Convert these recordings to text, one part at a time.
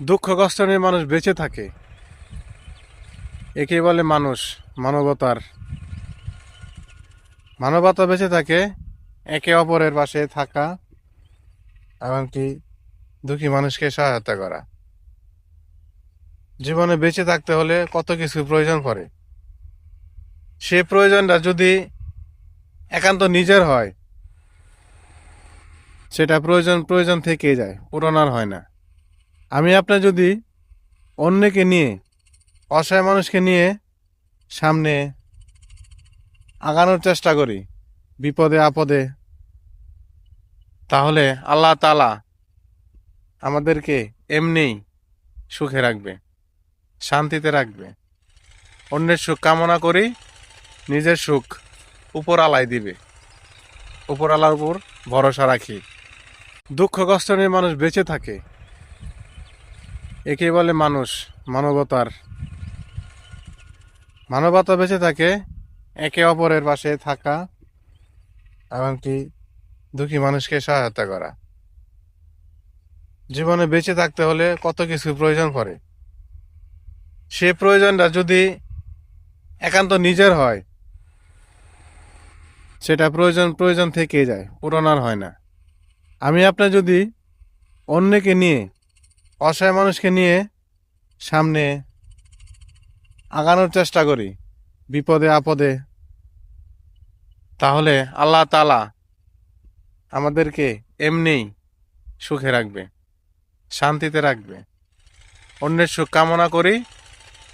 দুঃখ কষ্ট নিয়ে মানুষ বেঁচে থাকে, একে বলে মানুষ। মানবতার মানবতা বেঁচে থাকে একে অপরের পাশে থাকা, এমনকি দুঃখী মানুষকে সহায়তা করা। জীবনে বেঁচে থাকতে হলে কত কিছু প্রয়োজন পড়ে। সে প্রয়োজনটা যদি একান্ত নিজের হয়, সেটা প্রয়োজন প্রয়োজন থেকেই যায়, পূরণ আর হয় না। আমি আপনার যদি অন্যকে নিয়ে, অসহায় মানুষকে নিয়ে সামনে আগানোর চেষ্টা করি বিপদে আপদে, তাহলে আল্লাহ তাআলা আমাদেরকে এমনিই সুখে রাখবে, শান্তিতে রাখবে। অন্যের সুখ কামনা করি, নিজের সুখ উপরওয়ালাই দিবে। উপরওয়ালার উপর ভরসা রাখি। দুঃখ কষ্ট নিয়ে মানুষ বেঁচে থাকে, একে বলে মানুষ। মানবতা বেঁচে থাকে একে অপরের পাশে থাকা, এমনকি দুঃখী মানুষকে সহায়তা করা। জীবনে বেঁচে থাকতে হলে কত কিছু প্রয়োজন পড়ে। সে প্রয়োজনটা যদি একান্ত নিজের হয়, সেটা প্রয়োজন প্রয়োজন থেকেই যায়, পূরণ আর হয় না। আমি আপনার যদি অন্যকে নিয়ে, অসহায় মানুষকে নিয়ে সামনে আগানোর চেষ্টা করি বিপদে আপদে, তাহলে আল্লাহ তাআলা আমাদেরকে এমনিই সুখে রাখবে, শান্তিতে রাখবে। অন্যের সুখ কামনা করি,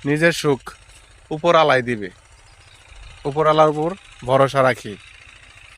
নিজের সুখ উপরওয়ালাই দিবে। উপরওয়ালার উপর ভরসা রাখি।